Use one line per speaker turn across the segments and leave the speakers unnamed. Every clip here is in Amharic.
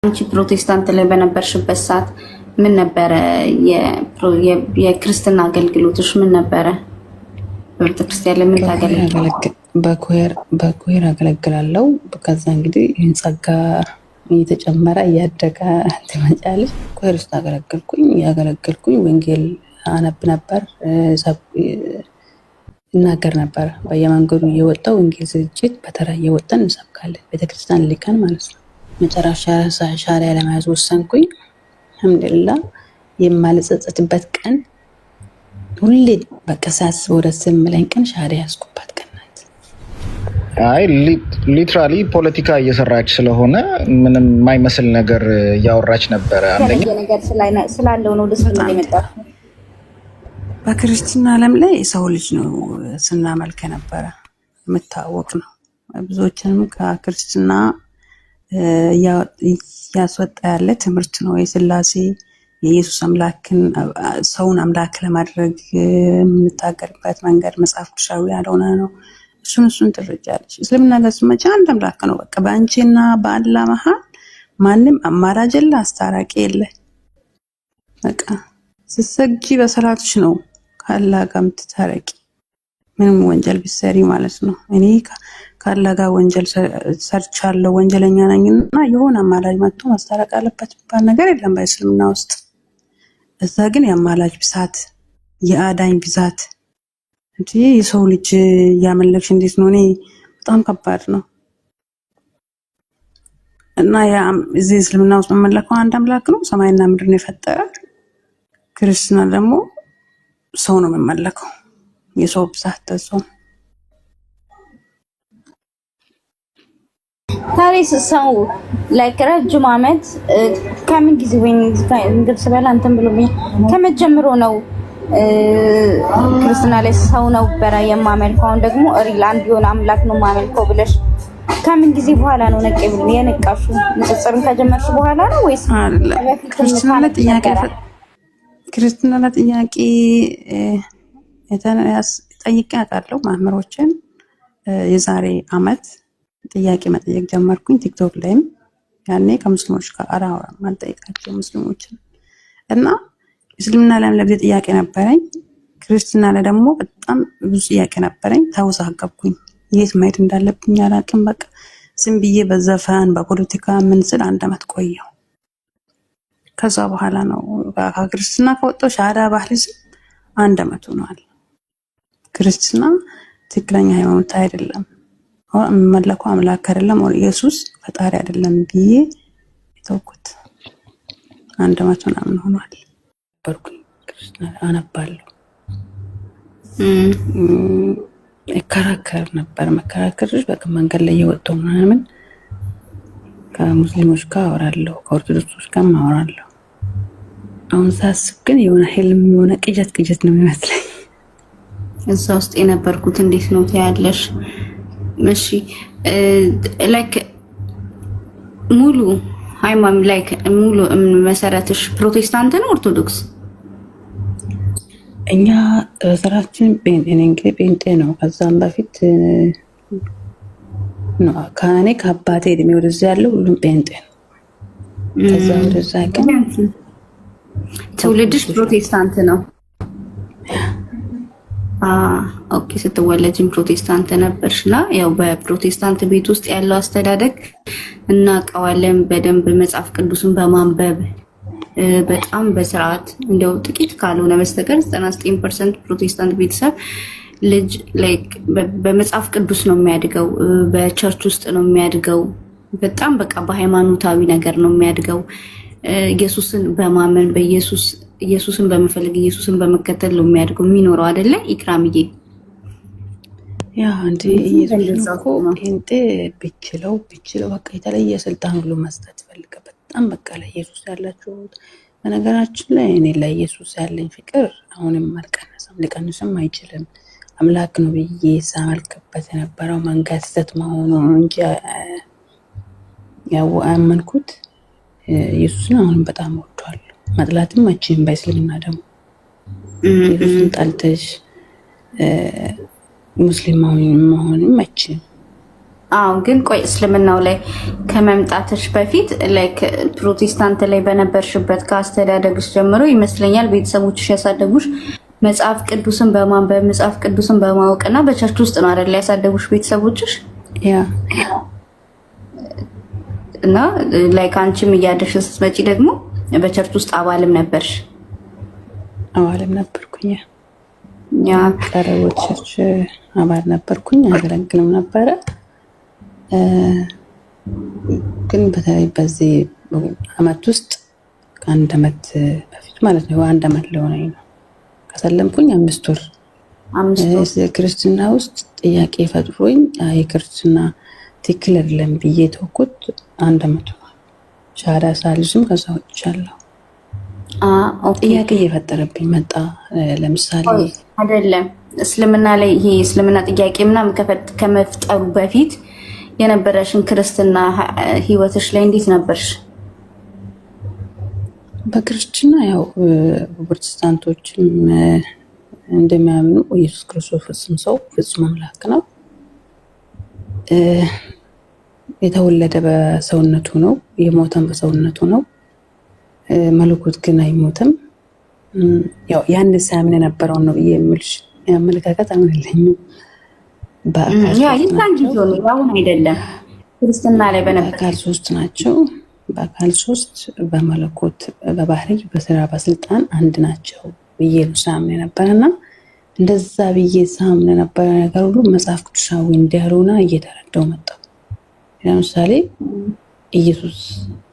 አንቺ ፕሮቴስታንት ላይ በነበርሽበት ሰዓት ምን ነበረ የክርስትና አገልግሎትሽ ምን ነበረ? በቤተክርስቲያን ላይ ምን ታገለግል?
በኮየር አገለግላለሁ። ከዛ እንግዲህ ጸጋ እየተጨመረ እያደገ ትመጫለሽ። ኮየር ውስጥ ያገለገልኩኝ ወንጌል አነብ ነበር፣ እናገር ነበር። በየመንገዱ እየወጣው ወንጌል ዝግጅት በተራ እየወጣን እንሰብካለን። ቤተክርስቲያን ልከን ማለት ነው። መጨረሻ ሻሪያ ለመያዝ ወሰንኩኝ። አልሐምዱሊላህ የማልጸጸትበት ቀን ሁሌ በቃ ሳስበው ደስ የሚለኝ ቀን ሻሪያ ያዝኩባት ቀን ናት።
አይ ሊትራሊ ፖለቲካ እየሰራች ስለሆነ ምንም የማይመስል ነገር እያወራች ነበረ። አንደኛ
ነገር ስላለው ነው ደስ የሚል የመጣው።
በክርስትና ዓለም ላይ ሰው ልጅ ነው ስናመልክ ነበረ፣ የምታወቅ ነው። ብዙዎችንም ከክርስትና ያስወጣ ያለ ትምህርት ነው። የስላሴ የኢየሱስ አምላክን ሰውን አምላክ ለማድረግ የምንታገልበት መንገድ መጽሐፍ ቅዱሳዊ ያልሆነ ነው። እሱን ትረጃለች። እስልምና ጋር ስትመጪ አንድ አምላክ ነው። በቃ በአንቺና በአላህ መሀል ማንም አማራጭ የለ፣ አስታራቂ የለ። በቃ ስትሰግጂ በሰላትሽ ነው ከአላህ ጋር የምትታረቂ፣ ምንም ወንጀል ቢሰሪ ማለት ነው። እኔ ከአላህ ጋር ወንጀል ሰርቻለሁ ወንጀለኛ ነኝና የሆነ አማላጅ መጥቶ ማስታረቅ አለበት የሚባል ነገር የለም በእስልምና ውስጥ። እዛ ግን የአማላጅ ብዛት፣ የአዳኝ ብዛት እንጂ የሰው ልጅ ያመለክሽ እንዴት ነው? እኔ በጣም ከባድ ነው። እና እዚህ እስልምና ውስጥ መመለከው አንድ አምላክ ነው፣ ሰማይና ምድርን የፈጠረ። ክርስትና ደግሞ ሰው ነው የሚመለከው፣ የሰው ብዛት ተሰው
ታሪስ ሰው ላይክ ረጅም ዓመት ከምን ጊዜ ወይን እንግዲህ ስበላ እንትን ብሎኝ ከመጀመሩ ነው ክርስትና ላይ ሰው ነው በራ የማመልከው። አሁን ደግሞ ሪላንድ የሆነ አምላክ ነው ማመልከው ብለሽ ከምን ጊዜ በኋላ ነው ነቀይ ብሎ የነቃሹ? ንጽጽርን ከጀመርሽ በኋላ ነው ወይስ
ክርስትና ለጥያቄ ጠይቄ አውቃለሁ። ማህመሮችን የዛሬ አመት ጥያቄ መጠየቅ ጀመርኩኝ። ቲክቶክ ላይም ያኔ ከሙስሊሞች ጋር አራውራም አልጠይቃቸው ሙስሊሞችን እና እስልምና ላይም ለብዙ ጥያቄ ነበረኝ። ክርስትና ላይ ደግሞ በጣም ብዙ ጥያቄ ነበረኝ። ተወዛገብኩኝ። የት መሄድ እንዳለብኝ አላውቅም። በቃ ዝም ብዬ በዘፈን በፖለቲካ ምን ስል አንድ አመት ቆየሁ። ከዛ በኋላ ነው ከክርስትና ከወጣሁ ሻዳ ባህልስ አንድ አመት ሆኗል። ክርስትና ትክክለኛ ሃይማኖት አይደለም፣ መለኮ አምላክ አይደለም፣ ኢየሱስ ፈጣሪ አይደለም ብዬ የተውኩት አንድ አመት ምናምን ሆኗል። በርኩኝ ክርስትና አነባለሁ፣ እከራከር ነበር። መከራከርሽ በቃ መንገድ ላይ እየወጣሁ ምናምን ከሙስሊሞች ጋር አወራለሁ፣ ከኦርቶዶክሶች ጋር አወራለሁ። አሁን ሳስብ ግን የሆነ ህልም የሆነ ቅጀት ነው የሚመስለኝ።
እዛ ውስጥ የነበርኩት እንዴት ነው ታያለሽ? እሺ ላይክ ሙሉ ሃይማኖት ላይክ ሙሉ መሰረትሽ ፕሮቴስታንት ነው ኦርቶዶክስ?
እኛ መሰረታችን ጴንጤ ነው። ከዛም በፊት ከኔ ከአባቴ እድሜ ወደዛ ያለው ሁሉም ጴንጤ ነው። ከዛ ወደዛ ግን
ትውልድሽ ፕሮቴስታንት ነው? ኦኬ። ስትወለጂም ፕሮቴስታንት ነበርሽና ያው በፕሮቴስታንት ቤት ውስጥ ያለው አስተዳደግ እናውቀዋለን በደንብ መጽሐፍ ቅዱስን በማንበብ በጣም በስርዓት እንደው ጥቂት ካልሆነ በስተቀር 99% ፕሮቴስታንት ቤተሰብ ልጅ ላይክ በመጽሐፍ ቅዱስ ነው የሚያድገው፣ በቸርች ውስጥ ነው የሚያድገው። በጣም በቃ በሃይማኖታዊ ነገር ነው የሚያድገው። ኢየሱስን በማመን ኢየሱስን በመፈለግ ኢየሱስን በመከተል ነው የሚያድገው የሚኖረው አይደለ ኢክራምዬ?
ያ እንዴ ኢየሱስ እኮ ጴንጤ ቢችለው በቃ የተለየ ስልጣን ሁሉ መስጠት ፈልገ በጣም በቃ ለኢየሱስ ያላችሁ። በነገራችን ላይ እኔ ለኢየሱስ ያለኝ ፍቅር አሁንም አልቀነሰም፣ ሊቀንስም አይችልም። አምላክ ነው ብዬ ሳመልክበት የነበረው መንገድ ስህተት መሆኑ እንጂ ያው አመንኩት ኢየሱስን አሁንም በጣም ወዷለሁ። መጥላትም አችም በእስልምና ደግሞ ኢየሱስን ጠልተሽ ሙስሊም መሆንም አችም
አዎ ግን ቆይ እስልምናው ላይ ከመምጣትሽ በፊት ላይክ ፕሮቴስታንት ላይ በነበርሽበት ከአስተዳደግሽ ጀምሮ ይመስለኛል ቤተሰቦችሽ ያሳደጉሽ መጽሐፍ ቅዱስን በማንበብ መጽሐፍ ቅዱስን በማወቅና በቸርች ውስጥ ነው አይደል ያሳደጉሽ ቤተሰቦችሽ?
ያ
እና ላይክ አንቺም እያደግሽ ስትመጪ ደግሞ በቸርች ውስጥ አባልም ነበርሽ?
አባልም ነበርኩኝ። ያ ቀረቦት ቸርች አባል ነበርኩኝ፣ አገለግልም ነበረ። ግን በተለይ በዚህ አመት ውስጥ ከአንድ አመት በፊት ማለት ነው 1 አመት ሊሆነኝ ነው ከሰለምኩኝ 5 ወር ክርስትና ውስጥ ጥያቄ ፈጥሮኝ የክርስትና ትክክል አይደለም ብዬ ተውኩት። 1 አመት ነው ሻዳ ሳልዝም ከዛ ወጥቻለሁ። ጥያቄ እየፈጠረብኝ መጣ። ለምሳሌ
አይደለም እስልምና ላይ ይሄ እስልምና ጥያቄ ምናምን ከመፍጠሩ በፊት የነበረሽን ክርስትና ህይወትሽ ላይ እንዴት ነበርሽ?
በክርስትና ያው ፕሮቴስታንቶችም እንደሚያምኑ ኢየሱስ ክርስቶስ ፍጹም ሰው ፍጹም አምላክ ነው። የተወለደ በሰውነቱ ነው፣ የሞተም በሰውነቱ ነው። መለኮት ግን አይሞትም። ያው ያን ሳምን የነበረው ነው የሚልሽ አመለካከት አምነለኝም። አሁን አይደለም ክርስትና ላይ በአካል 3 ናቸው። በአካል 3 በመለኮት በባህሪ በስራ በስልጣን አንድ ናቸው ብዬ ነው ሳምን የነበረና እንደዛ ብዬ ሳምን የነበረ ነገር ሁሉ መጽሐፍ ቅዱሳዊ እንዳልሆነ እየተረዳው መጣሁ። ለምሳሌ ኢየሱስ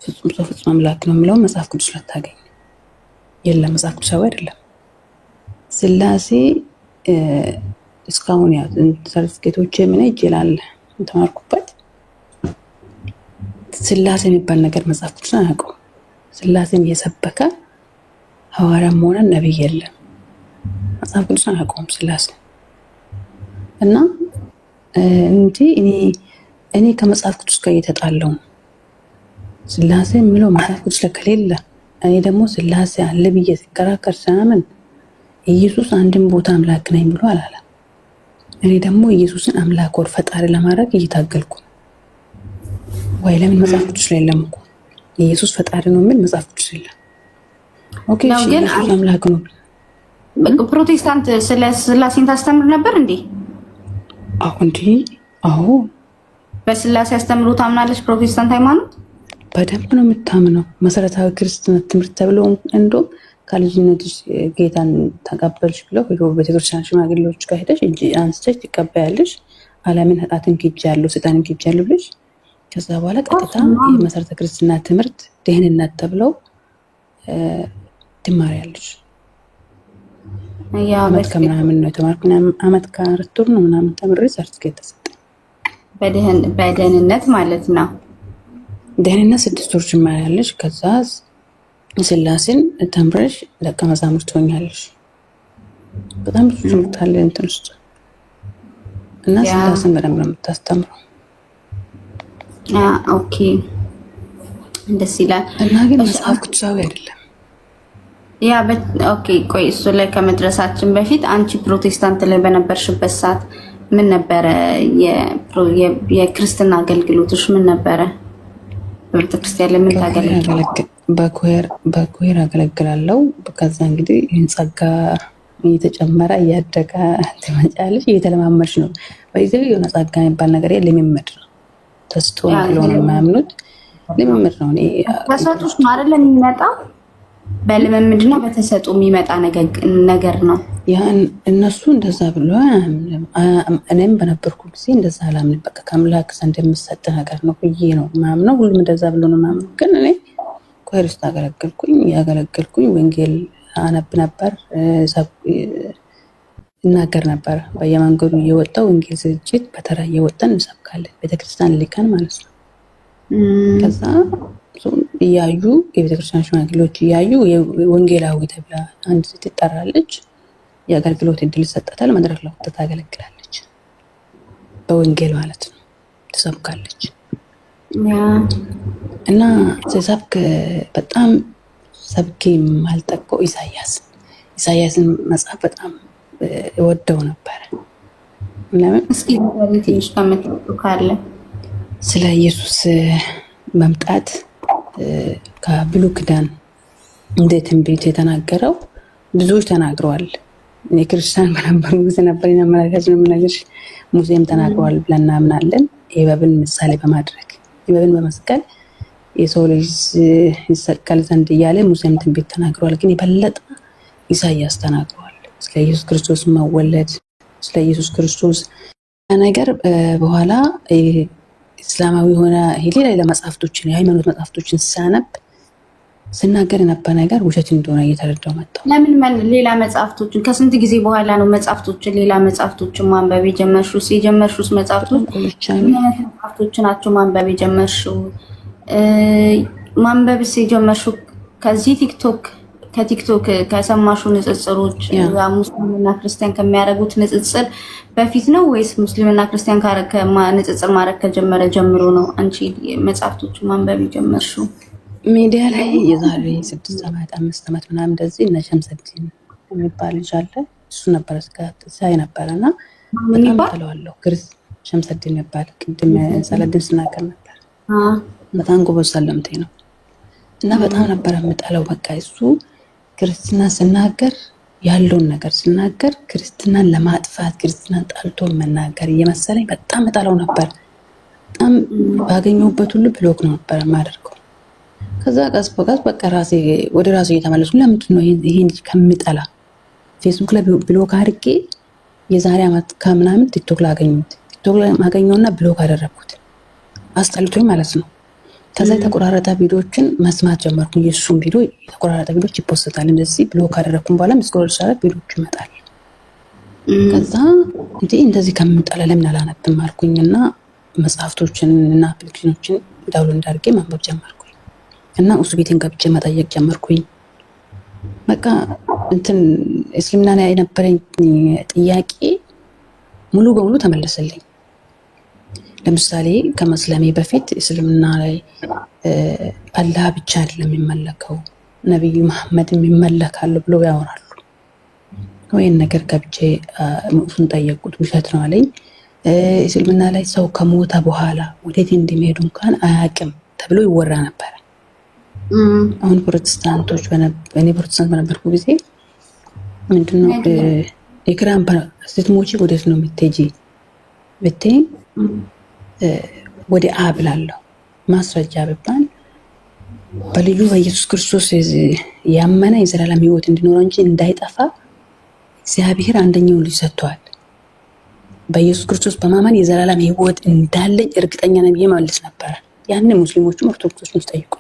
ፍጹም ሰው ፍጹም አምላክ ነው የሚለው መጽሐፍ ቅዱስ ላይ ታገኝ የለም፣ መጽሐፍ ቅዱሳዊ አይደለም። ስላሴ እስካሁን ያው ሰርቲፊኬቶች ምን ይችላል ተማርኩበት። ስላሴ የሚባል ነገር መጽሐፍ ቅዱስ አያውቀውም። ስላሴን የሰበከ ሐዋርያም ሆነ ነብይ የለም። መጽሐፍ ቅዱስ አያውቀውም ስላሴ እና እንጂ እኔ ከመጽሐፍ ቅዱስ ጋር እየተጣላሁ ስላሴ የሚለው መጽሐፍ ቅዱስ ላይ ከሌለ እኔ ደግሞ ስላሴ አለ ብዬ ሲከራከር ሳምን ኢየሱስ አንድም ቦታ አምላክ ነኝ ብሎ አላለም። እኔ ደግሞ ኢየሱስን አምላክ ወር ፈጣሪ ለማድረግ እየታገልኩ ነው። ወይ ለምን መጽሐፍ ቅዱስ ላይ የለም እኮ ኢየሱስ ፈጣሪ ነው የሚል መጽሐፍ ቅዱስ የለም። ኦኬ እሺ ኢየሱስ አምላክ ነው።
ፕሮቴስታንት ስለ ስላሴን ታስተምር ነበር እንዴ?
አዎ
በስላሴ አስተምሮ ታምናለች ፕሮቴስታንት ሃይማኖት?
በደንብ ነው የምታምነው። መሰረታዊ ክርስትና ትምህርት ተብሎ እንደውም ከልጅነትሽ ጌታን ተቀበልሽ ብለው ሄዶ ቤተክርስቲያን ሽማግሌዎች ጋር ሄደሽ እጅ አንስተሽ ትቀበያለሽ። ዓለምን ኃጢአትን ክጄአለሁ ሰይጣንን ክጄአለሁ ብለሽ ከዛ በኋላ ቀጥታ የመሰረተ ክርስትና ትምህርት ደህንነት ተብለው ትማሪያለሽ። ያ በከምናምን ነው የተማርኩኝ። አመት ከአራት ወር ነው ምናምን ተምሬ ሰርቲፊኬት ተሰጠኝ።
በደህንነት ማለት ነው።
ደህንነት 6 ወር ትማሪያለሽ። ከዛ ስላሴን ተምረሽ ደቀ መዛሙርት ትሆኛለሽ። በጣም ብዙ ትምህርት አለ እንትን ውስጥ እና ስላሴን በደንብ ነው የምታስተምረው።
ኦኬ ደስ ይላል።
እና ግን መጽሐፍ ቅዱሳዊ አይደለም።
ኦኬ ቆይ እሱ ላይ ከመድረሳችን በፊት አንቺ ፕሮቴስታንት ላይ በነበርሽበት ሰዓት ምን ነበረ የክርስትና አገልግሎቶች ምን ነበረ? በቤተክርስቲያን ለምን ታገለግል?
በኮሄር አገለግላለሁ። ከዛ እንግዲህ ይህን ጸጋ እየተጨመረ እያደገ ትመጫለሽ፣ እየተለማመድሽ ነው። በዚህ የሆነ ጸጋ የሚባል ነገር ልምምድ ነው። ተስጦ ነው የማያምኑት ልምምድ ነው።
ተሰጦች ነው አይደለም የሚመጣው በልምምድና በተሰጦ የሚመጣ ነገር ነው።
ያን እነሱ እንደዛ ብሎ እኔም በነበርኩ ጊዜ እንደዛ አላምን። በቃ ከአምላክ ዘንድ የሚሰጥ ነገር ነው ብዬ ነው ማምነው። ሁሉም እንደዛ ብሎ ነው ማምነው። ግን እኔ ኮሄር ውስጥ ያገለገልኩኝ ወንጌል አነብ ነበር፣ እናገር ነበር። በየመንገዱ እየወጣው ወንጌል ዝግጅት በተራ እየወጣን እንሰብካለን። ቤተክርስቲያን ልከን ማለት ነው። ከዛ እያዩ የቤተክርስቲያን ሽማግሌዎች እያዩ ወንጌላዊ ተብላ አንድ ሴት ትጠራለች። የአገልግሎት እድል ይሰጣታል። መድረክ ላይ ወጥታ ታገለግላለች። በወንጌል ማለት ነው ትሰብካለች። እና ሲሰብክ በጣም ሰብኬ ማልጠቀው ኢሳያስን መጽሐፍ በጣም እወደው ነበር። ለምን
እስኪ ትንሽ ተመጥቶ ካለ
ስለ ኢየሱስ መምጣት ከብሉይ ኪዳን እንደ ትንቢት የተናገረው ብዙዎች ተናግረዋል። እኔ ክርስቲያን በነበሩ ጊዜ ነበር የማመላከት ነው የምነግርሽ። ሙሴም ተናግረዋል ብለን እናምናለን። ኢዮብን ምሳሌ በማድረግ ኢዮብን በመስቀል የሰው ልጅ ይሰቀል ዘንድ እያለ ሙሴም ትንቢት ተናግረዋል። ግን የበለጠ ኢሳያስ ተናግረዋል ስለ ኢየሱስ ክርስቶስ መወለድ፣ ስለ ኢየሱስ ክርስቶስ ነገር በኋላ እስላማዊ ሆነ ሌላ መጽሐፍቶችን የሃይማኖት መጽሐፍቶችን ሳነብ ስናገር የነበረ ነገር ውሸት እንደሆነ እየተረዳው መጣሁ።
ለምን ሌላ መጽሐፍቶችን ከስንት ጊዜ በኋላ ነው ሌላ መጽሐፍቶችን ማንበብ የጀመርሽው? የጀመርሽው መጽሐፍቶች ናቸው ማንበብ የጀመርሽው? ማንበብስ የጀመርሽው ከዚህ ከቲክቶክ ከሰማሹ ንጽጽሮች ሙስሊምና ክርስቲያን ከሚያደርጉት ንጽጽር በፊት ነው ወይስ ሙስሊምና ክርስቲያን ንጽጽር ማድረግ ከጀመረ ጀምሮ ነው አንቺ መጽሐፍቶችን ማንበብ የጀመርሽው?
ሚዲያ ላይ የዛሬ 6 ዓመት 5 ዓመት ምናምን እንደዚህ እነ ሸምሰዲን የሚባል ልጅ አለ። እሱ ነበር ሳይ ነበረና በጣም ተለዋለሁ። ሸምሰዲን የሚባል ቅድም ሰለድን ስናገር ነበር። በጣም ጎበዝ ሰለምቴ ነው እና በጣም ነበር የምጠላው። በቃ እሱ ክርስትና ስናገር ያለውን ነገር ስናገር ክርስትናን ለማጥፋት ክርስትናን ጣልቶ መናገር እየመሰለኝ በጣም እጠላው ነበር። በጣም ባገኘሁበት ሁሉ ብሎክ ነው ነበር የማደርገው። ከዛ ቀስ በቀስ በቃ ወደ ራሴ እየተመለስኩ ለምንድን ነው ይሄን ልጅ ከምጠላ ፌስቡክ ላይ ብሎክ አድርጌ የዛሬ ዓመት ከምናምን ቲክቶክ ላይ ማገኘውና ብሎክ አደረኩት። አስጠልቶኝ ማለት ነው። ከዛ የተቆራረጠ ቪዲዮዎችን መስማት ጀመርኩ። የእሱን ቪዲዮ የተቆራረጠ ቪዲዮዎች ይፖስታል። እንደዚህ ብሎክ አደረኩኝ። በኋላ ስክሮል ሳደርግ ቪዲዮዎች ይመጣል። ከዛ እንደዚህ ከምጠላ ለምን አላነብም አልኩኝና መጽሐፍቶችን እና አፕሊኬሽኖችን ዳውንሎድ እንዳድርጌ ማንበብ ጀመርኩኝ እና እሱ ቤቴን ገብቼ መጠየቅ ጀመርኩኝ። በቃ እስልምና ላይ የነበረኝ ጥያቄ ሙሉ በሙሉ ተመለሰልኝ። ለምሳሌ ከመስለሜ በፊት እስልምና ላይ አላህ ብቻ አይደለም የሚመለከው ነብዩ መሐመድም ይመለካሉ ብለው ያወራሉ። ወይን ነገር ገብቼ ሙፍን ጠየቁት። ውሸት ነው አለኝ። እስልምና ላይ ሰው ከሞተ በኋላ ወዴት እንደሚሄዱ እንኳን አያውቅም ተብሎ ይወራ ነበር። አሁን ፕሮቴስታንቶች እኔ ፕሮቴስታንት በነበርኩ ጊዜ ምንድነው ኢክራም ስትሞቺ ወዴት ነው የምትሄጂ ብትይ ወደ አብ እላለሁ። ማስረጃ ቢባል በልጁ በኢየሱስ ክርስቶስ ያመነ የዘላለም ሕይወት እንዲኖረው እንጂ እንዳይጠፋ እግዚአብሔር አንደኛውን ልጅ ሰጥቷል። በኢየሱስ ክርስቶስ በማመን የዘላለም ሕይወት እንዳለኝ እርግጠኛ ነኝ ብዬ መልስ ነበር። ያን ሙስሊሞችም ኦርቶዶክሶችም ጠይቁ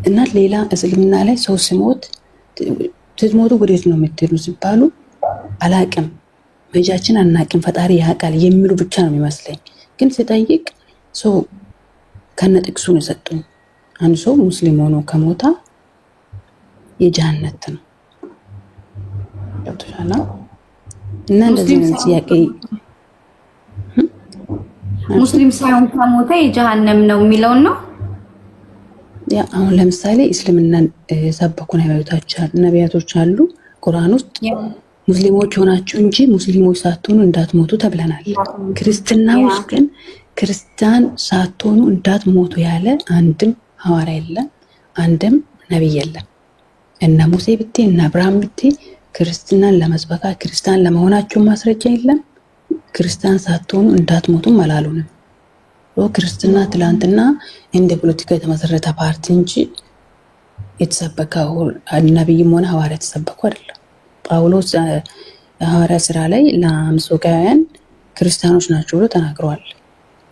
እና ሌላ እስልምና ላይ ሰው ሲሞት ስትሞቱ ወዴት ነው የምትሄዱ ሲባሉ አላቅም መጃችን አናቅም ፈጣሪ ያውቃል የሚሉ ብቻ ነው የሚመስለኝ። ግን ሲጠይቅ ሰው ከነጥቅሱ ነው የሰጡኝ። አንድ ሰው ሙስሊም ሆኖ ከሞታ የጀሃነም ነው ገብቶሻል። እና እንደዚህ ነው ጥያቄ።
ሙስሊም ሳይሆን ከሞተ የጀሃነም ነው የሚለው ነው።
ያ አሁን ለምሳሌ እስልምናን ሰበኩ ነቢያቶች አሉ ቁርአን ውስጥ ሙስሊሞች ሆናችሁ እንጂ ሙስሊሞች ሳትሆኑ እንዳትሞቱ ተብለናል። ክርስትና ውስጥ ግን ክርስቲያን ሳትሆኑ እንዳትሞቱ ያለ አንድም ሐዋርያ የለም፣ አንድም ነብይ የለም። እነ ሙሴ ብቴ እነ አብርሃም ብቴ ክርስትናን ለመስበካ ክርስቲያን ለመሆናቸው ማስረጃ የለም። ክርስቲያን ሳትሆኑ እንዳትሞቱም አላሉንም። ክርስትና ትላንትና እንደ ፖለቲካ የተመሰረተ ፓርቲ እንጂ የተሰበከው ነብይም ሆነ ሐዋርያ የተሰበከው አይደለም። ጳውሎስ ሐዋርያ ስራ ላይ ለአምጾጋውያን ክርስቲያኖች ናቸው ብሎ ተናግረዋል።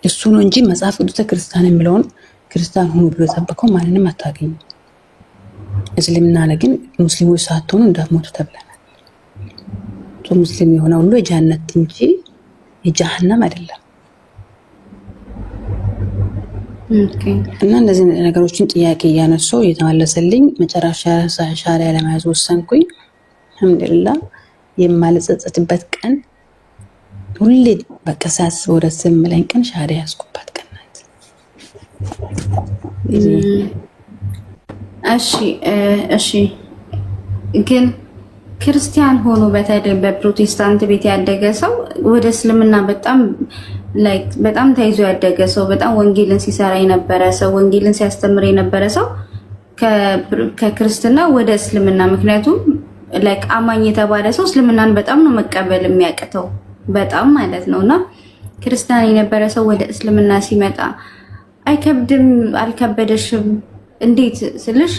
እሱ ነው እንጂ መጽሐፍ ቅዱስ ክርስቲያን የሚለውን ክርስቲያን ሆኖ ብሎ የሰበከው ማንንም አታገኙ። እስልምና ላይ ግን ሙስሊሞች ሳትሆኑ እንዳትሞቱ ተብለናል። ሙስሊም የሆነ ሁሉ የጀሃነም እንጂ የጀሃነም አይደለም። እና እንደዚህ ነገሮችን ጥያቄ እያነሳው እየተመለሰልኝ መጨረሻ ሻሪያ ለመያዝ ወሰንኩኝ። አልሐምዱሊላህ የማልጸጸትበት ቀን ሁሌ በቃ ሳስበው ደስ የሚለኝ ቀን ሻሪያ ያዝኩባት ቀን ናት።
እሺ ግን ክርስቲያን ሆኖ በተለይ በፕሮቴስታንት ቤት ያደገ ሰው ወደ እስልምና በጣም ላይክ በጣም ተይዞ ያደገ ሰው፣ በጣም ወንጌልን ሲሰራ የነበረ ሰው፣ ወንጌልን ሲያስተምር የነበረ ሰው ከክርስትና ወደ እስልምና፣ ምክንያቱም ላይክ አማኝ የተባለ ሰው እስልምናን በጣም ነው መቀበል የሚያቅተው፣ በጣም ማለት ነውና ክርስቲያን የነበረ ሰው ወደ እስልምና ሲመጣ አይከብድም? አልከበደሽም? እንዴት ስልሽ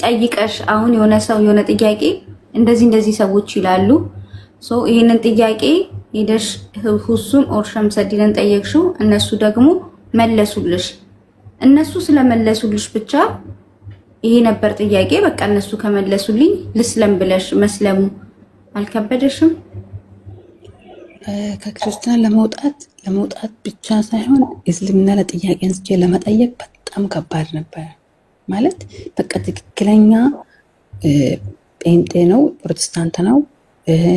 ጠይቀሽ አሁን የሆነ ሰው የሆነ ጥያቄ እንደዚህ ሰዎች ይላሉ፣ ሶ ይሄንን ጥያቄ ሄደሽ ሁሱን ኦር ሸምሰዲንን ጠየቅሽው፣ እነሱ ደግሞ መለሱልሽ። እነሱ ስለመለሱልሽ ብቻ ይሄ ነበር ጥያቄ፣ በቃ እነሱ ከመለሱልኝ ልስለም ብለሽ መስለሙ አልከበደሽም?
ከክርስትና ለመውጣት ብቻ ሳይሆን እስልምና ለጥያቄ አንስቼ ለመጠየቅ በጣም ከባድ ነበር። ማለት በቃ ትክክለኛ ጴንጤ ነው ፕሮቴስታንት ነው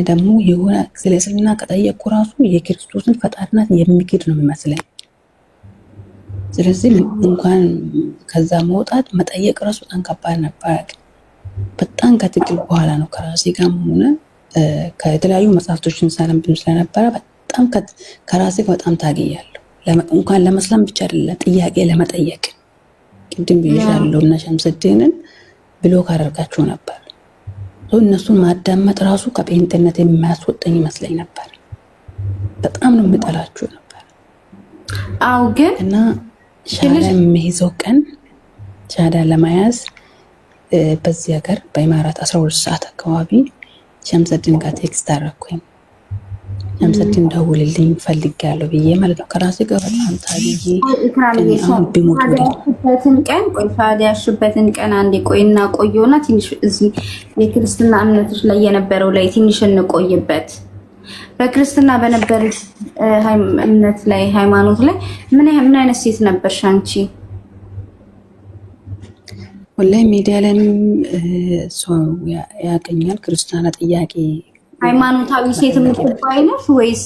ደግሞ የሆነ ስለ እስልምና ከጠየቅኩ ራሱ የክርስቶስን ፈጣሪነት የሚክድ ነው የሚመስለኝ። ስለዚህ እንኳን ከዛ መጠየቅ ራሱ በጣም ከባድ ነበር። በጣም ከትግል በኋላ ነው ከራሴ ጋር ሆነ ከተለያዩ መጽሐፍቶችን ሳነብ ስለነበረ በጣም ከራሴ ጋር በጣም ታግያለሁ። እንኳን ለመስለም ብቻ አይደለም ጥያቄ ለመጠየቅ ቅድም ብዬሻለሁ እና ሸምሰዲንን ብሎክ አደርጋቸው ነበር። እነሱን ማዳመጥ ራሱ ከጴንጤነት የሚያስወጣኝ ይመስለኝ ነበር። በጣም ነው የምጠላችሁ ነበር።
አው ግን
እና ሻዳ የሚይዘው ቀን ሻዳ ለመያዝ በዚህ ሀገር በኢማራት 12 ሰዓት አካባቢ ሸምሰዲን ጋር ቴክስት አደረኩኝ። ሸምሰዲን ደውልልኝ ፈልጌያለሁ ብዬ ማለት ነው። ከራሴ ጋር በጣም ታግዬ
ያሽበትን ቀን አንዴ ቆይና ቆየውና ትንሽ እዚህ የክርስትና እምነቶች ላይ የነበረው ላይ ትንሽ እንቆይበት። በክርስትና በነበረች እምነት ላይ ሃይማኖት ላይ ምን አይነት ሴት ነበርሽ አንቺ?
ወላሂ ሚዲያ ላይም ሰው ያገኛል ክርስቲያና ጥያቄ
ሃይማኖታዊ ሴት የምትባይ ነሽ ወይስ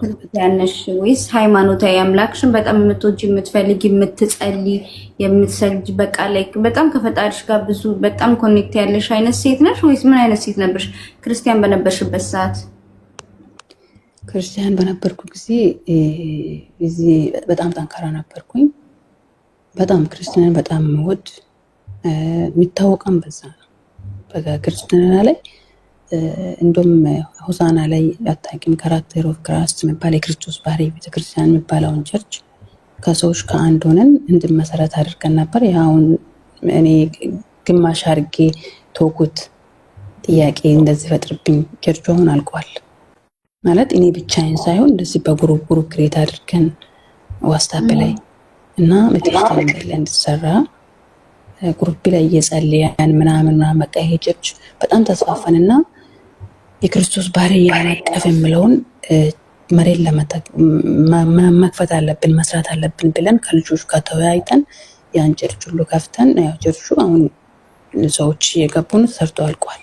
ክርስቲያንሽ ወይስ ሃይማኖታዊ አምላክሽን በጣም የምትወጂ የምትፈልጊ የምትጸልይ የምትሰግጂ በቃ ላይ በጣም ከፈጣሪሽ ጋር ብዙ በጣም ኮኔክት ያለሽ አይነት ሴት ነሽ ወይስ ምን አይነት ሴት ነበርሽ ክርስቲያን በነበርሽበት ሰዓት?
ክርስቲያን በነበርኩ ጊዜ እዚህ በጣም ጠንካራ ነበርኩኝ። በጣም ክርስቲያን በጣም ወድ የሚታወቀም በዛ ነው። በክርስትና ላይ እንደም ሆሳና ላይ አታውቂም? ካራክተር ኦፍ ክራይስት የሚባል የክርስቶስ ባህሪ ቤተክርስቲያን የሚባለውን ቸርች ከሰዎች ከአንድ ሆነን እንድመሰረት አድርገን ነበር። ያውን እኔ ግማሽ አድርጌ ተውኩት። ጥያቄ እንደዚህ ፈጥርብኝ ቸርቹ አሁን አልቋል ማለት እኔ ብቻዬን ሳይሆን እንደዚህ በግሩፕ ክሬት አድርገን ዋትስአፕ ላይ እና ቤተክርስቲያን ላይ እንድትሰራ ግሩፕ ላይ እየጸለያን ምናምን በቃ ይሄ ቸርች በጣም ተስፋፋንና የክርስቶስ ባህሪ ያላቀፍ የሚለውን መሬት መክፈት አለብን መስራት አለብን ብለን ከልጆች ጋር ተወያይተን ያን ቸርች ሁሉ ከፍተን ያው ቸርቹ አሁን ሰዎች የገቡን ሰርቶ አልቋል።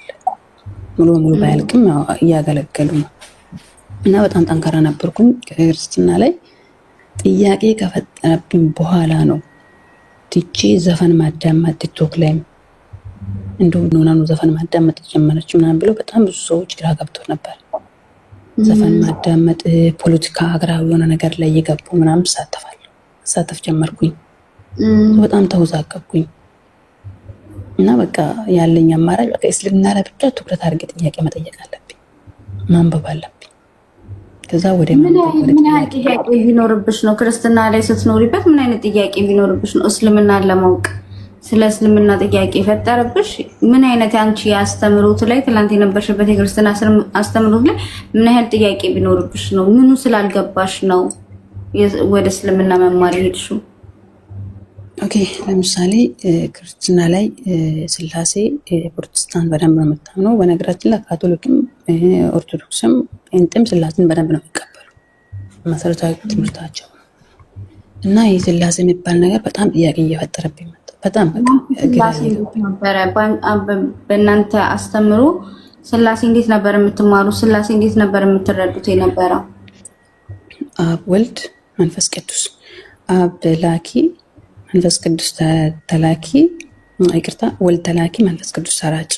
ሙሉ ባያልቅም እያገለገሉ ነው እና በጣም ጠንካራ ነበርኩኝ። ክርስትና ላይ ጥያቄ ከፈጠረብኝ በኋላ ነው ትቼ ዘፈን ማዳመጥ ቲክቶክ ላይ እንደው ነው ዘፈን ማዳመጥ ጀመረች ምናምን ብለው በጣም ብዙ ሰዎች ግራ ገብተው ነበር። ዘፈን ማዳመጥ ፖለቲካ ሀገራዊ የሆነ ነገር ላይ እየገቡ ምናምን ሳተፍ ጀመርኩኝ። በጣም ተወዛገብኩኝ እና በቃ ያለኝ አማራጭ በቃ እስልምና ላይ ብቻ ትኩረት አድርጌ ጥያቄ መጠየቅ አለብኝ፣ ማንበብ አለብኝ። ከዛ ወደ
ምን አይነት ጥያቄ ቢኖርብሽ ነው ክርስትና ላይ ስትኖሪበት ምን አይነት ጥያቄ ቢኖርብሽ ነው እስልምናን ለማወቅ ስለ እስልምና ጥያቄ ፈጠረብሽ? ምን አይነት አንቺ አስተምሮት ላይ ትላንት የነበርሽበት የክርስትና አስተምሮት ላይ ምን አይነት ጥያቄ ቢኖርብሽ ነው? ምኑ ስላልገባሽ ነው ወደ እስልምና መማር ሄድሽው?
ኦኬ ለምሳሌ ክርስትና ላይ ስላሴ ፕሮቴስታንት በደንብ ነው የምታምነው። በነገራችን ላይ ካቶሊክም ኦርቶዶክስም ጴንጤም ስላሴን በደንብ ነው የሚቀበሉ መሰረታዊ ትምህርታቸው እና የስላሴ የሚባል ነገር በጣም ጥያቄ እየፈጠረብኝ መጣ። በጣም
በእናንተ አስተምሮ ስላሴ እንዴት ነበር የምትማሩ? ስላሴ እንዴት ነበር የምትረዱት የነበረው?
አብ ወልድ መንፈስ ቅዱስ፣ አብ ላኪ መንፈስ ቅዱስ ተላኪ፣ ይቅርታ ወልድ ተላኪ መንፈስ ቅዱስ ሰራጭ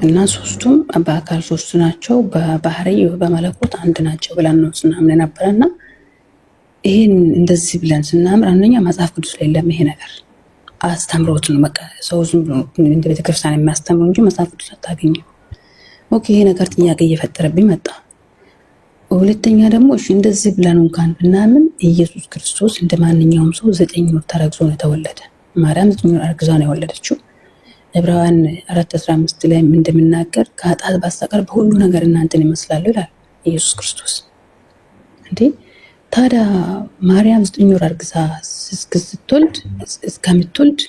እና ሶስቱም በአካል ሶስት ናቸው፣ በባህሪ በመለኮት አንድ ናቸው ብለን ነው ስናምን ነበረና ይሄን እንደዚህ ብለን ስናምር አንደኛ መጽሐፍ ቅዱስ ላይ የለም ይሄ ነገር አስተምሮት ነው። በቃ ሰው ዝም ብሎ እንደ ቤተክርስቲያን የሚያስተምረው እንጂ መጽሐፍ ቅዱስ አታገኝም። ኦኬ ይሄ ነገር ጥያቄ እየፈጠረብኝ መጣ። ሁለተኛ ደግሞ እሺ እንደዚህ ብለን እንኳን ብናምን ኢየሱስ ክርስቶስ እንደ ማንኛውም ሰው 9 ወር ተረግዞ ነው የተወለደ። ማርያም 9 ወር አርግዛ ነው የወለደችው። ዕብራውያን 4:15 ላይ እንደምናገር ከኃጢአት በስተቀር በሁሉ ነገር እናንተን ይመስላሉ ይላል ኢየሱስ ክርስቶስ። እንዴ ታዲያ ማርያም 9 ወር አርግዛ ስትወልድ እስከምትወልድ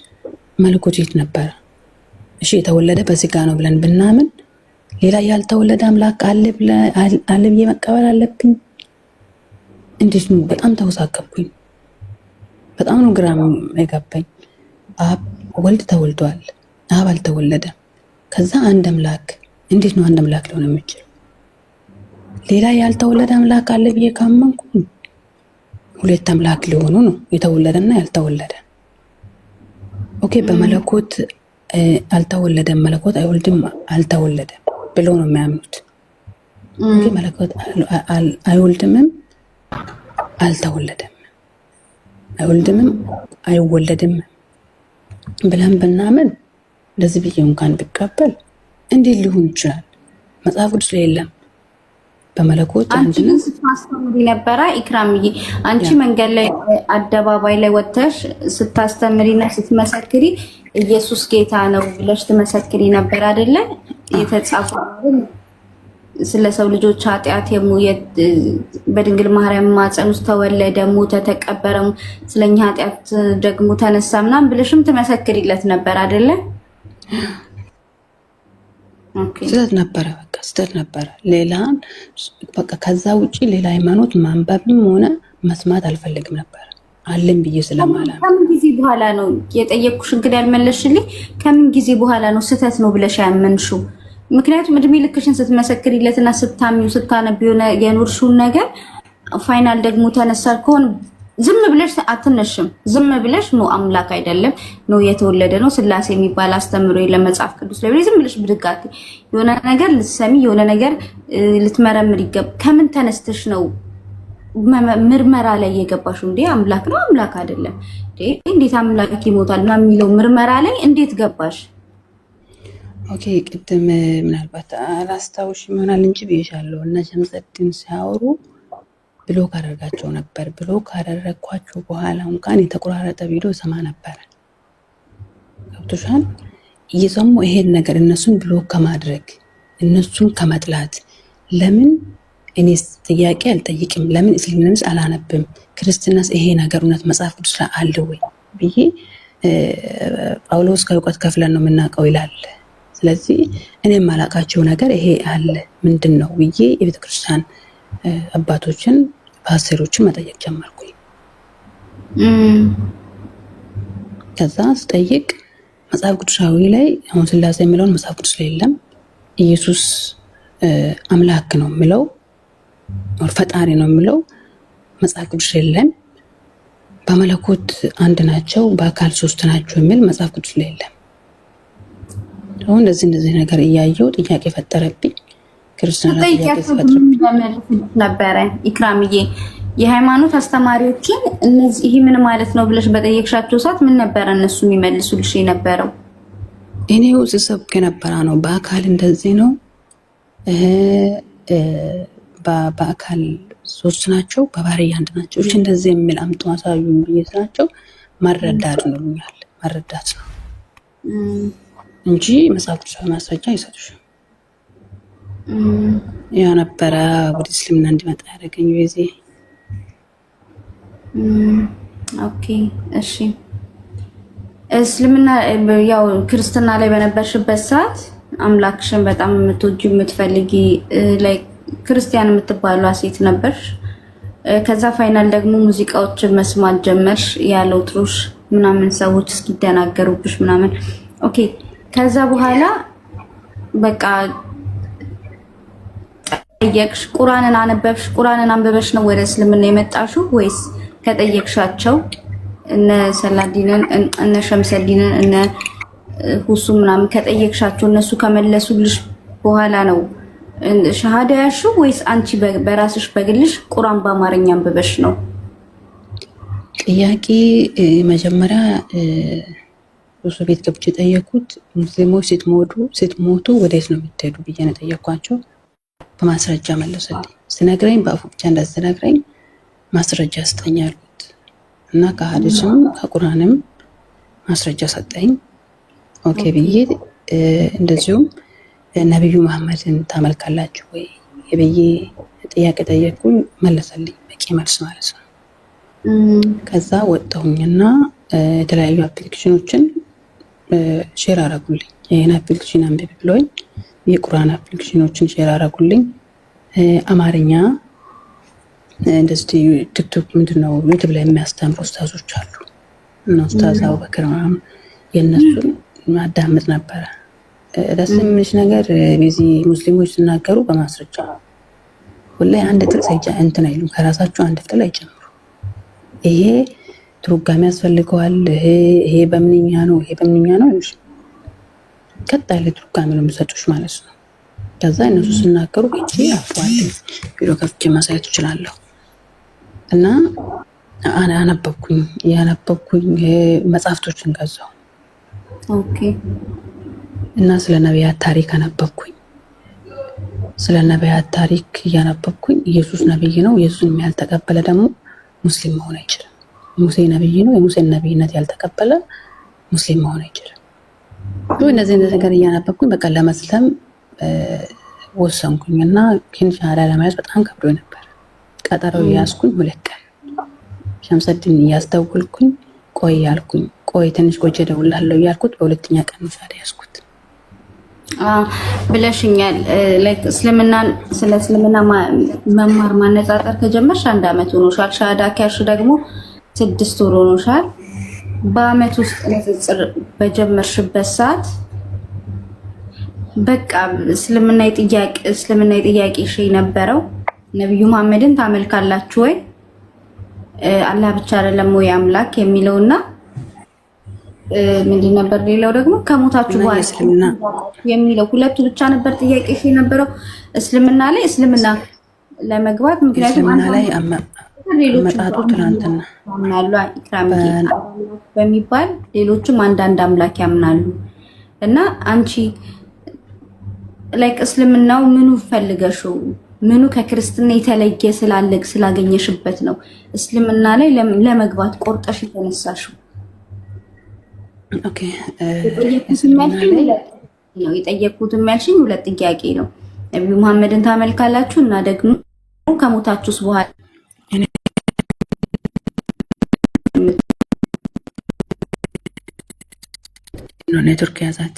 መለኮት የት ነበረ? እሺ የተወለደ በስጋ ነው ብለን ብናምን ሌላ ያልተወለደ አምላክ አለ ብዬ መቀበል አለብኝ? እንዴት ነው? በጣም ተወሳገብኩኝ። በጣም ነው ግራ የገባኝ። አብ ወልድ ተወልዷል፣ አብ አልተወለደም። ከዛ አንድ አምላክ እንዴት ነው አንድ አምላክ ሊሆን የሚችለው? ሌላ ያልተወለደ አምላክ አለ ብዬ ካመንኩ ሁለት አምላክ ሊሆኑ ነው፣ የተወለደና ያልተወለደ። ኦኬ በመለኮት አልተወለደም፣ መለኮት አይወልድም፣ አልተወለደም ብሎ ነው የሚያምኑት። ኦኬ መለኮት አይወልድምም አልተወለደም፣ አይወልድምም አይወለድም ብለን ብናምን እንደዚህ ብዬ እንኳን ብቀበል እንዴት ሊሆን ይችላል? መጽሐፍ ቅዱስ ላይ የለም። በመለኮት
አንቺ ግን ስታስተምሪ ነበረ ኢክራምዬ። አንቺ መንገድ ላይ አደባባይ ላይ ወጥተሽ ስታስተምሪና ስትመሰክሪ ኢየሱስ ጌታ ነው ብለሽ ትመሰክሪ ነበር አይደለ? የተጻፈው ስለ ሰው ልጆች ኃጢአት በድንግል ማርያም ማፀን ውስጥ ተወለደ፣ ሞተ፣ ተቀበረ፣ ስለኛ ኃጢአት ደግሞ ተነሳ ምናምን ብለሽም ትመሰክሪለት ነበር አይደለ?
ስህተት ነበረ፣ በቃ ስህተት ነበረ። ሌላ በቃ ከዛ ውጪ ሌላ ሃይማኖት ማንበብም ሆነ መስማት አልፈልግም ነበር አለም ብዬ ስለማላም።
ከምን ጊዜ በኋላ ነው የጠየቅኩሽ? እንግዲህ ያልመለስሽልኝ ከምን ጊዜ በኋላ ነው ስህተት ነው ብለሽ ያመንሽው? ምክንያቱም እድሜ ልክሽን ስትመሰክሪለትና ስታሚው ስታነቢው የኖርሽውን ነገር ፋይናል ደግሞ ተነሳ ከሆነ ዝም ብለሽ አትነሽም። ዝም ብለሽ ነው አምላክ አይደለም ነው የተወለደ ነው ስላሴ የሚባል አስተምሮ ለመጽሐፍ ቅዱስ ላይ ዝም ብለሽ ብድጋት የሆነ ነገር ልትሰሚ የሆነ ነገር ልትመረምር ይገባ። ከምን ተነስተሽ ነው ምርመራ ላይ የገባሽው? እንዴ አምላክ ነው አምላክ አይደለም እንዴት አምላክ ይሞታል እና የሚለው ምርመራ ላይ እንዴት ገባሽ?
ኦኬ ቅድም ምናልባት አላስታውሽም ይሆናል እንጂ ብዬሻለሁ። እና ሸምሰድን ሲያወሩ ብሎክ አደረጋቸው ነበር። ብሎክ ካደረኳቸው በኋላ እንኳን የተቆራረጠ ቪዲዮ ሰማ ነበር። ገብቶሻል? እየሰሙ ይሄን ነገር እነሱን ብሎክ ከማድረግ እነሱን ከመጥላት ለምን እኔስ ጥያቄ አልጠይቅም? ለምን እስልምናንስ አላነብም? ክርስትናስ ይሄ ነገር እውነት መጽሐፍ ቅዱስ ላይ አለ ወይ ብዬ ጳውሎስ ከእውቀት ከፍለን ነው የምናውቀው ይላል። ስለዚህ እኔ የማላውቃቸው ነገር ይሄ አለ ምንድን ነው ብዬ የቤተክርስቲያን አባቶችን ፓስተሮችን መጠየቅ ጀመርኩኝ። ከዛ ስጠይቅ መጽሐፍ ቅዱሳዊ ላይ አሁን ስላሴ የሚለውን መጽሐፍ ቅዱስ ላይ የለም። ኢየሱስ አምላክ ነው የሚለው ፈጣሪ ነው የሚለው መጽሐፍ ቅዱስ ላይ የለም። በመለኮት አንድ ናቸው፣ በአካል ሶስት ናቸው የሚል መጽሐፍ ቅዱስ ላይ የለም። አሁን እንደዚህ ነገር እያየው ጥያቄ ፈጠረብኝ። ክርስቲያና ጥያቄ ፈጠረብኝ
ነበረ። ኢክራምዬ የሃይማኖት አስተማሪዎችን እነዚህ ይሄ ምን ማለት ነው ብለሽ በጠየቅሻቸው ሰዓት ምን ነበረ እነሱ የሚመልሱልሽ የነበረው?
እኔው ስሰብክ የነበረ ነው በአካል እንደዚህ ነው፣ በአካል ሶስት ናቸው፣ በባህሪ አንድ ናቸው። እሺ እንደዚህ የሚል አምጡ አሳዩኝ ብዬ ስላቸው መረዳት ነው ይሉኛል። መረዳት ነው እንጂ መጽሐፍ ቅዱስ ማስረጃ አይሰጡሽም። ያ ነበረ ወደ እስልምና እንዲመጣ ያደረገኝ ጊዜ።
ኦኬ እሺ። እስልምና ያው ክርስትና ላይ በነበርሽበት ሰዓት አምላክሽን በጣም የምትወጂው የምትፈልጊ ላይ ክርስቲያን የምትባሏ ሴት ነበርሽ። ከዛ ፋይናል ደግሞ ሙዚቃዎችን መስማት ጀመርሽ ያለው ጥሩሽ ምናምን ሰዎች እስኪደናገሩብሽ ምናምን። ኦኬ ከዛ በኋላ በቃ ጠየቅሽ፣ ቁርአንን አነበብሽ። ቁርአንን አንበበሽ ነው ወደ እስልምና የመጣሽው ወይስ ከጠየቅሻቸው እነ ሰላዲንን እነ ሸምሰዲንን እነ ሁሱ ምናምን ከጠየቅሻቸው እነሱ ከመለሱልሽ በኋላ ነው ሸሃዳ ያልሽው ወይስ አንቺ በራስሽ በግልሽ ቁርአን በአማርኛ አንብበሽ ነው?
ጥያቄ መጀመሪያ ብዙ ቤት ገብቼ ጠየቁት። ሙስሊሞች ስትሞቱ ወዴት ነው የምትሄዱ ብዬ ነው ጠየኳቸው። በማስረጃ መለሰልኝ። ስነግረኝ በአፉ ብቻ እንዳስነግረኝ ማስረጃ ስጠኝ አልኩት እና ከሐዲስም ከቁርአንም ማስረጃ ሰጠኝ። ኦኬ ብዬ እንደዚሁም ነብዩ መሐመድን ታመልካላችሁ ወይ ብዬ ጥያቄ ጠየቅኩኝ። መለሰልኝ በቂ መልስ ማለት ነው። ከዛ ወጣሁኝና የተለያዩ አፕሊኬሽኖችን ሼር አረጉልኝ። ይሄን አፕሊኬሽን አንብቢ ብሎኝ የቁርአን አፕሊኬሽኖችን ሼር አረጉልኝ። አማርኛ እንደዚህ ቲክቶክ ምንድነው ዩቲዩብ ላይ የሚያስተምሩ ኡስታዞች አሉ እና ኡስታዝ አቡበከር ምናምን የነሱን ማዳመጥ ነበረ። ደስ የሚልሽ ነገር በዚህ ሙስሊሞች ሲናገሩ በማስረጃ ሁሌ አንድ ጥቅስ እንትን አይሉም፣ ከራሳቸው አንድ ፊደል አይጨምሩ። ይሄ ትርጓሜ ያስፈልገዋል፣ ይሄ በምንኛ ነው፣ ይሄ በምንኛ ነው እንጂ ቀጥ ያለ ትርጓሜ ነው የሚሰጡሽ ማለት ነው። ከዛ እነሱ ሲናገሩ እቺ አፍዋል ቢሮ ከፍቼ ማሳየት እችላለሁ እና አነበብኩኝ መጽሐፍቶችን ገዛሁ።
ኦኬ
እና ስለ ነቢያት ታሪክ አነበብኩኝ። ስለ ነቢያት ታሪክ እያነበብኩኝ ኢየሱስ ነብይ ነው፣ ኢየሱስን ያልተቀበለ ደግሞ ሙስሊም መሆን አይችልም። ሙሴ ነብይ ነው፣ የሙሴን ነብይነት ያልተቀበለ ሙስሊም መሆን አይችልም። እነዚህ ነገር እያነበብኩኝ በቃ ለመስለም ወሰንኩኝ እና ግን ሻሃዳ ለመያዝ በጣም ከብዶ ነበር። ቀጠሮ ያዝኩኝ 2 ቀን ሸምሰድን እያስደወልኩኝ ቆይ ያልኩኝ ቆይ ትንሽ ቆይቼ እደውልልሃለሁ ያልኩት በሁለተኛ ቀን ሻሃዳ ያዝኩት
ብለሽኛል። ላይክ ስለ እስልምና መማር ማነጻጸር ከጀመርሽ 1 አመት ሆኖሻል። ሻሃዳ ከያሽ ደግሞ 6 ወር ሆኖሻል። በአመት ውስጥ ንጽጽር በጀመርሽበት ሰዓት በቃ እስልምና የጥያቄ ሺ ነበረው ነብዩ መሐመድን ታመልካላችሁ ወይ አላህ ብቻ አይደለም ወይ አምላክ የሚለውና ምንድን ነበር ሌላው ደግሞ ከሞታችሁ በኋላ እስልምና የሚለው ሁለቱ ብቻ ነበር ጥያቄ ሺ ነበረው እስልምና ለመግባት። ምክንያቱም
እስልምና ላይ አመጣጡ ትናንትና
ያምናሉ ኢክራም በሚባል ሌሎችም አንዳንድ አምላክ ያምናሉ እና አንቺ ላይክ እስልምናው ምኑ ፈልገሽው ምኑ ከክርስትና የተለየ ስላገኘሽበት ነው እስልምና ላይ ለመግባት ቆርጠሽ የተነሳሽው?
ኦኬ
የጠየቅኩትም ያልሽኝ 2 ጥያቄ ነው። ነብዩ መሐመድን ታመልካላችሁ እና ደግሞ ከሞታችሁስ በኋላ
ኔትወርክ ያዛት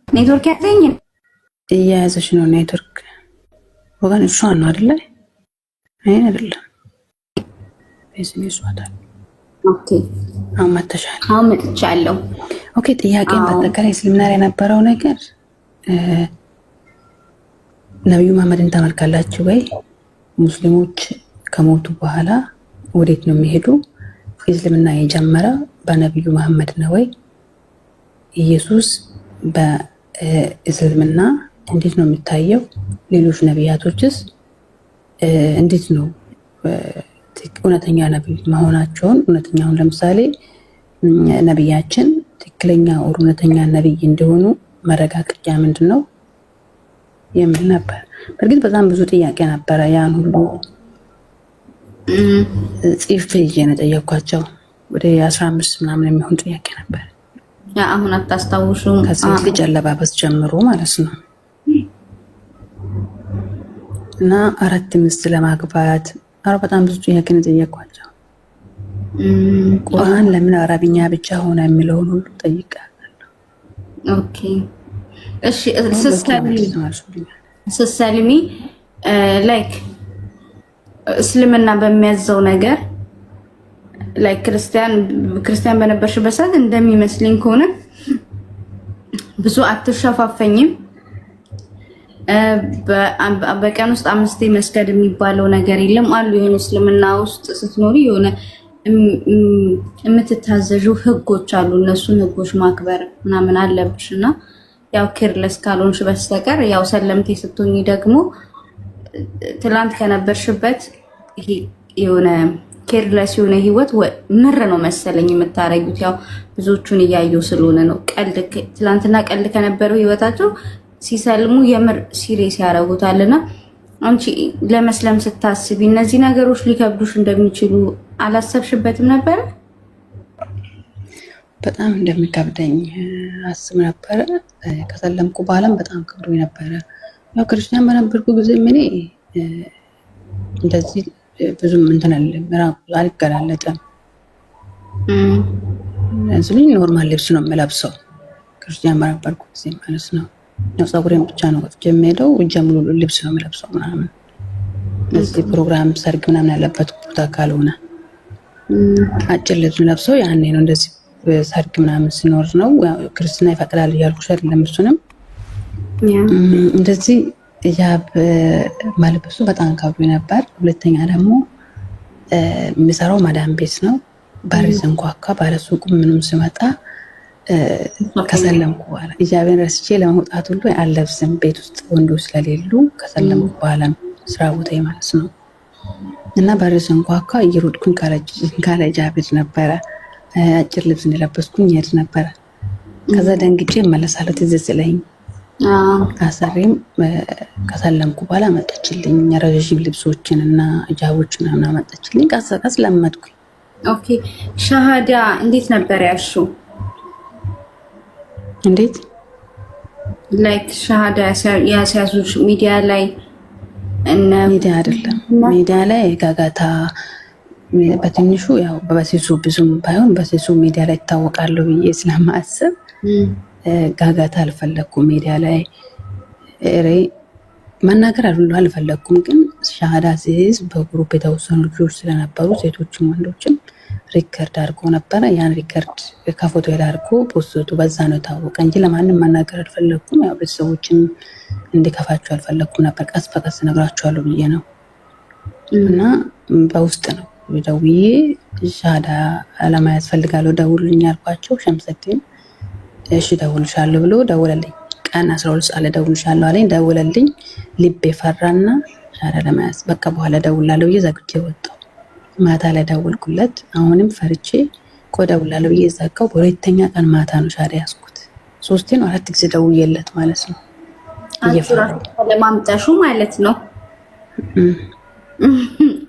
ኔትወርክ ያዘኝ
እያያዘሽ ነው። ኔትወርክ ወገን እሷ ነው አይደለ? አይደለም ቢዝነስ ዋታል።
ኦኬ
አመጣሻል።
አመጣቻለሁ።
ኦኬ ጥያቄን በተከታይ እስልምና ላይ የነበረው ነገር ነብዩ መሐመድን ታመልካላችሁ ወይ? ሙስሊሞች ከሞቱ በኋላ ወዴት ነው የሚሄዱ? እስልምና የጀመረ በነብዩ መሐመድ ነው ወይ? ኢየሱስ በእስልምና እንዴት ነው የሚታየው? ሌሎች ነቢያቶችስ እንዴት ነው እውነተኛ ነብይ መሆናቸውን እውነተኛውን ለምሳሌ ነብያችን ትክክለኛ እውነተኛ ነብይ እንደሆኑ መረጋገጫ ምንድነው የሚል ነበር። በእርግጥ በጣም ብዙ ጥያቄ ነበረ። ያን ሁሉ ጽፌ የጠየኳቸው ወደ 15 ምናምን የሚሆን ጥያቄ ነበር።
አሁን አታስታውሹም?
ከሴት ልጅ አለባበስ ጀምሮ ማለት ነው እና 4 ሚስት ለማግባት በጣም ብዙ ጥያቄ ነው የጠየኳቸው። ቁርአን ለምን አረብኛ ብቻ ሆነ የሚለውን ሁሉ ጠይቃለሁ።
ኦኬ እሺ ስሰልሚ ላይክ እስልምና በሚያዘው ነገር ላይክ ክርስቲያን በነበርሽበት ሰዓት እንደሚመስለኝ ከሆነ ብዙ አትሸፋፈኝም። በቀን ውስጥ 5 መስገድ የሚባለው ነገር የለም አሉ። የሆነ እስልምና ውስጥ ስትኖሪ የሆነ የምትታዘዡ ህጎች አሉ። እነሱን ህጎች ማክበር ምናምን አለብሽ እና ያው ኬርለስ ካልሆንሽ በስተቀር ያው ሰለምቴ ስትሆኚ ደግሞ ትላንት ከነበርሽበት ይሄ የሆነ ኬርለስ የሆነ ህይወት ምር ነው መሰለኝ የምታረጉት። ያው ብዙዎቹን እያየሁ ስለሆነ ነው። ትላንትና ቀልድ ከነበረው ህይወታቸው ሲሰልሙ የምር ሲሪየስ ያደርጉታልና አንቺ ለመስለም ስታስቢ እነዚህ ነገሮች ሊከብዱሽ እንደሚችሉ አላሰብሽበትም ነበረ?
በጣም እንደሚከብደኝ አስብ ነበረ። ከሰለምኩ በኋላም በጣም ከብዶኝ ነበረ። ያው ክርስቲያን በነበርኩ ጊዜ እኔ እንደዚህ ብዙም እንትን አልገላለጥም። ስለዚህ ኖርማል ልብስ ነው የምለብሰው ክርስቲያን በነበርኩ ጊዜ ማለት ነው። ያው ፀጉሬን ብቻ ነው ወጥቼ የምሄደው፣ እጄ ሙሉ ልብስ ነው የምለብሰው ምናምን። እዚህ ፕሮግራም ሰርግ ምናምን ያለበት ቦታ ካልሆነ አጭር ልብስ ለብሰው ያኔ ነው። እንደዚህ ሰርግ ምናምን ሲኖር ነው ክርስትና ይፈቅዳል እያልኩሽ አይደለም። እሱንም እንደዚህ ሂጃብ መልበሱ በጣም ከብዶኝ ነበር። ሁለተኛ ደግሞ የሚሰራው ማዳም ቤት ነው። በር ስንኳኳ ባለሱቁ ምንም ስመጣ ከሰለምኩ በኋላ ሂጃቤን ረስቼ ለመውጣት ሁሉ አልለብስም። ቤት ውስጥ ወንዶች ስለሌሉ ከሰለምኩ በኋላ ስራ ቦታ ማለት ነው። እና በር ስንኳኳ እየሮጥኩኝ ካለ ሂጃብ ነበረ አጭር ልብስ እንደለበስኩኝ ሄድ ነበረ። ከዛ ደንግጬ እመለሳለሁ ትዝ ሲለኝ። አሰሪም ከሰለምኩ በኋላ መጣችልኝ ረዥም ልብሶችን እና ሂጃቦችን እና መጣችልኝ። ቀስ ለመድኩኝ።
ኦኬ ሻሃዳ እንዴት ነበር ያልሽው?
እንዴት
ላይክ ሻሃዳ ያስያዙሽ ሚዲያ ላይ?
ሚዲያ አይደለም፣ ሚዲያ ላይ ጋጋታ በትንሹ ያው በበሲሱ ብዙም ባይሆን በሲሱ ሚዲያ ላይ ይታወቃለሁ ብዬ ስለማስብ ጋጋታ አልፈለኩም። ሚዲያ ላይ መናገር አልፈለኩም። ግን ሻሃዳ ሲይዝ በግሩፕ የተወሰኑ ልጆች ስለነበሩ ሴቶችም ወንዶችም ሪከርድ አድርጎ ነበረ። ያን ሪከርድ ከፎቶ አድርጎ ፖስቱ በዛ ነው የታወቀ እንጂ ለማንም መናገር አልፈለኩም። ያው ቤተሰቦችም እንዲከፋቸው አልፈለኩም ነበር። ቀስ በቀስ እነግራቸዋለሁ ብዬ ነው እና በውስጥ ነው ደውዬ ሻሃዳ ለማያዝ ፈልጋለሁ ደውሉልኝ ያልኳቸው። ሸምሰቴን እሺ ደውልሻለሁ ብሎ ደውለልኝ። ቀን 12 ሰዓት ላይ ደውልሻለሁ አለኝ። ደውለልኝ። ልቤ ፈራና ሻሃዳ ለማያዝ በቃ በኋላ ደውላለሁ ብዬ ዘግቼ ወጣሁ። ማታ ላይ ደውልኩለት። አሁንም ፈርቼ ደውላለሁ ብዬ ዘጋው። በሁለተኛ ቀን ማታ ነው ሻሃዳ ያዝኩት። 3 ነው 4 ጊዜ ደውዬለት ማለት ነው። እየፈራሁ
ለማምጣሹ ማለት ነው።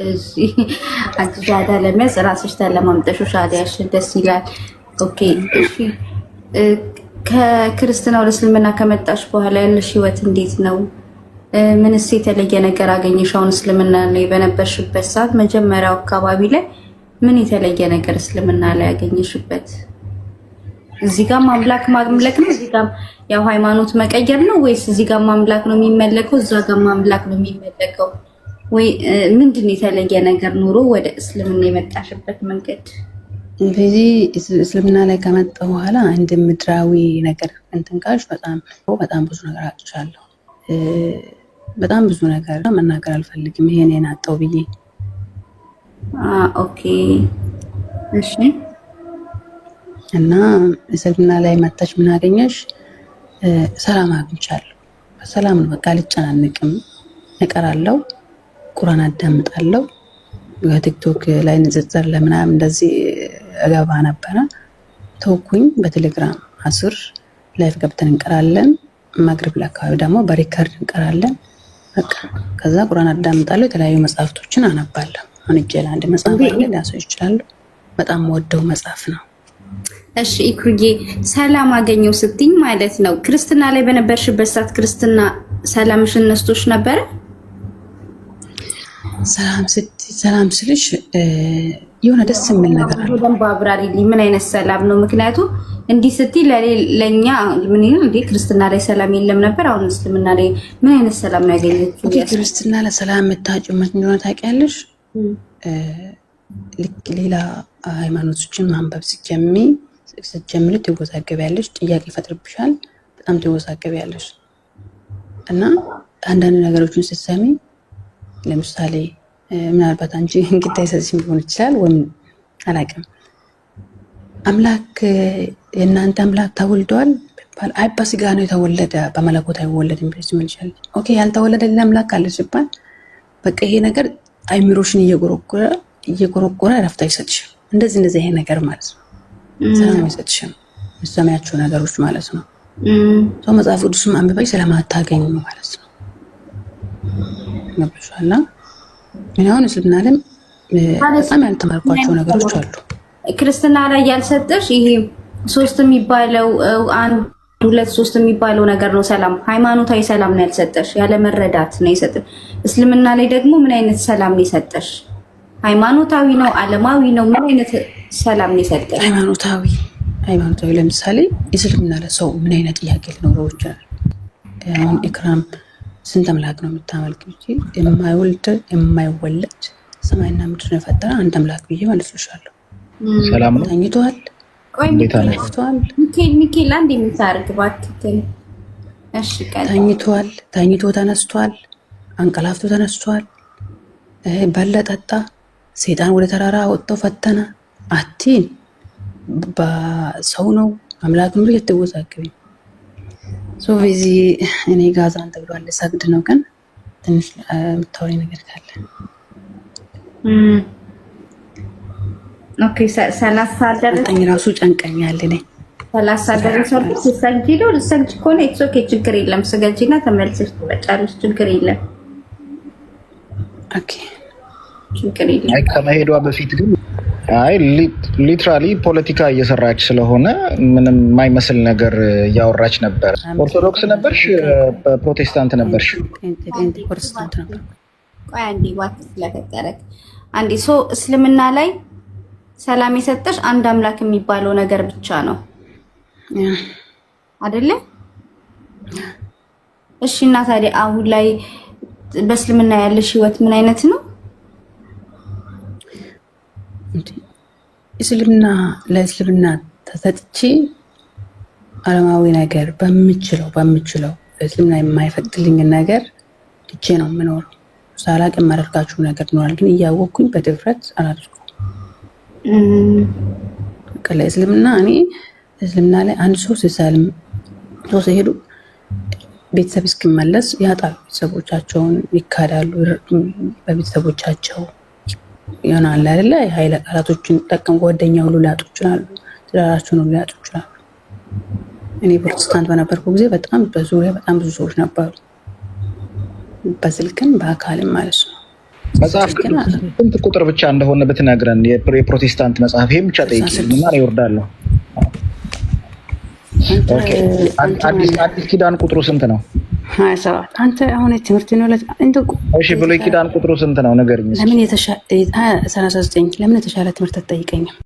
እሺ ሻሃዳ ለመያዝ ራስሽ ለማምጣሹ ሻሃዳሽ ደስ ይላል። ኦኬ እሺ ከክርስትና ወደ እስልምና ከመጣሽ በኋላ ያለሽ ህይወት እንዴት ነው? ምንስ የተለየ ነገር አገኘሽ? አሁን እስልምና ላይ በነበርሽበት ሰዓት መጀመሪያው አካባቢ ላይ ምን የተለየ ነገር እስልምና ላይ ያገኘሽበት? እዚህ ጋር ማምላክ ማምለክ ነው፣ እዚህ ጋር ያው ሃይማኖት መቀየር ነው ወይስ እዚህ ጋር ማምላክ ነው የሚመለከው፣ እዛ ጋር ማምላክ ነው የሚመለከው? ወይ ምንድን ነው የተለየ ነገር ኑሮ ወደ እስልምና የመጣሽበት መንገድ?
በዚህ እስልምና ላይ ከመጣ በኋላ አንድ ምድራዊ ነገር እንትን ካልሽ በጣም ብዙ ነገር አጥቻለሁ። በጣም ብዙ ነገር መናገር አልፈልግም ይሄን አጣው ብዬ።
ኦኬ እሺ።
እና እስልምና ላይ መጣሽ ምን አገኘሽ? ሰላም አግኝቻለሁ። ሰላም ነው በቃ አልጨናነቅም። እቀራለሁ፣ ቁርአን አዳምጣለሁ። በቲክቶክ ላይ ንጽጽር ለምናምን እንደዚህ እገባ ነበረ። ተውኩኝ። በቴሌግራም 10 ላይፍ ገብተን እንቀራለን። መግሪብ አካባቢ ደግሞ በሪከርድ እንቀራለን። በቃ ከዛ ቁርአን አዳምጣለሁ። የተለያዩ መጽሐፍቶችን አነባለሁ። አሁን እጄ ላይ አንድ መጽሐፍ አለ፣ ሊያሰው ይችላል። በጣም ወደው መጽሐፍ ነው።
እሺ ኢክሩዬ ሰላም አገኘው ስትኝ ማለት ነው ክርስትና ላይ በነበርሽበት ሰዓት ክርስትና ሰላምሽን ነስቶሽ ነበረ? ሰላም ስልሽ የሆነ ደስ የሚል ነገር አለ። በደንብ አብራሪልኝ። ምን አይነት ሰላም ነው? ምክንያቱም እንዲህ ስትይ ለኛ ምን ይሁን እንዴ ክርስትና ላይ ሰላም የለም ነበር፣ አሁን እስልምና ላይ ምን አይነት ሰላም ነው ያገኘችው?
ኦኬ ክርስትና ላይ ሰላም የምታጭው ምን እንደሆነ ታውቂያለሽ? ሌላ ሃይማኖቶችን ማንበብ ስትጀምሪ ትወዛገቢያለሽ፣ ጥያቄ ይፈጥርብሻል፣ በጣም ትወዛገቢያለሽ። እና አንዳንድ ነገሮችን ስትሰሚ ለምሳሌ ምናልባት አንቺ እንግዲህ አይሰጥሽም ሊሆን ይችላል፣ ወይም አላውቅም። አምላክ የእናንተ አምላክ ተወልዷል ቢባል አይ በስጋ ነው የተወለደ በመለኮት አይወለድም ብለሽ ትመልሻለሽ። ኦኬ ያልተወለደ ሌላ አምላክ አለ ሲባል በቃ ይሄ ነገር አይምሮሽን እየጎረጎረ እረፍት አይሰጥሽም። እንደዚህ ይሄ ነገር ማለት ነው ሰላም አይሰጥሽም። የምትሰሚያቸው ነገሮች ማለት ነው ሰው መጽሐፍ ቅዱስም አንብበሽ ስለማታገኙ ማለት ነው። መብሻላ ምን አሁን እስልምና ላይ በጣም ያልተማርኳቸው ነገሮች አሉ።
ክርስትና ላይ ያልሰጠሽ ይሄ ሶስት የሚባለው አንድ ሁለት ሶስት የሚባለው ነገር ነው ሰላም፣ ሃይማኖታዊ ሰላም ነው ያልሰጠሽ፣ ያለ መረዳት ነው የሰጠሽ። እስልምና ላይ ደግሞ ምን አይነት ሰላም ነው የሰጠሽ? ሃይማኖታዊ ነው ዓለማዊ ነው? ምን አይነት ሰላም ነው የሰጠሽ?
ሃይማኖታዊ ለምሳሌ እስልምና ለሰው ምን አይነት ጥያቄ ሊኖረው ይችላል? አሁን ኢክራም ስንት አምላክ ነው የምታመልክ? የማይወልድ የማይወለድ ሰማይና ምድር የፈጠረ አንድ አምላክ ብዬ መልስልሻለሁ።
ሰላም ነው።
ተኝቷል።
ቆይ ሚካኤል አንድ የምታርግ ባትከኝ። እሺ ቀጥ
ተኝቷል፣ ተኝቶ ተነስቷል፣ አንቀላፍቶ ተነስቷል፣ በላ ጠጣ፣ ሰይጣን ወደ ተራራ ወጥቶ ፈተነ አቲን በሰው ነው አምላክ ነው የተወዛገበ ሶ በዚህ እኔ ጋዛ አንተ ብሏል ሰግድ ነው ግን ትንሽ የምታወሪ ነገር ካለ
ኦኬ 30 ደረሰኝ
ራሱ ጨንቀኛል። እኔ
30 ደረሰኝ ሲሰግጂ ነው ልሰግጂ ከሆነ ኢትስ ኦኬ ችግር የለም። ስገጂና ተመልሰሽ ትመጫለሽ ችግር የለም።
ኦኬ
ችግር የለም።
አይ ከመሄዷ በፊት ግን አይ ሊትራሊ ፖለቲካ እየሰራች ስለሆነ ምንም የማይመስል ነገር እያወራች ነበር። ኦርቶዶክስ ነበርሽ? ፕሮቴስታንት ነበርሽ?
ፕሮቴስታንት ነበር።
ቆይ አንዴ ዋት ስለፈጠረክ አንዴ እስልምና ላይ ሰላም የሰጠሽ አንድ አምላክ የሚባለው ነገር ብቻ ነው አይደለ? እሺ እና ታዲያ አሁን ላይ በእስልምና ያለሽ ህይወት ምን አይነት ነው?
እስልምና ለእስልምና ተሰጥቼ ዓለማዊ ነገር በምችለው እስልምና የማይፈቅድልኝ ነገር እጄ ነው የምኖረው። ሳላቅ የማደርጋችሁ ነገር ይኖራል፣ ግን እያወቅኩኝ በድፍረት አላደርገውም። ለእስልምና እኔ እስልምና ላይ አንድ ሰው ሲሰልም ሰው ሲሄዱ ቤተሰብ እስኪመለስ ያጣሉ፣ ቤተሰቦቻቸውን ይካዳሉ፣ በቤተሰቦቻቸው ይሆናል አይደለ? የኃይለ ቃላቶችን ጠቀም ጓደኛ ሁሉ ሊያጡ ይችላሉ፣ ትዳራቸውን ሁሉ ሊያጡ ይችላሉ። እኔ ፕሮቴስታንት በነበርኩ ጊዜ በጣም በዙሪያ በጣም ብዙ ሰዎች ነበሩ፣ በስልክም በአካልም ማለት ነው።
መጽሐፍ ስንት ቁጥር ብቻ እንደሆነ ብትነግረን፣ የፕሮቴስታንት መጽሐፍ ይሄን ብቻ ጠይቂኝና ይወርዳለሁ። ኦኬ አዲስ ኪዳን ቁጥሩ ስንት ነው?
27 አንተ አሁን ትምህርት ነው
እሺ ብሉይ ኪዳን ቁጥሩ ስንት ነው ንገሪኝ።
ለምን 39 ለምን የተሻለ ትምህርት አትጠይቀኝም?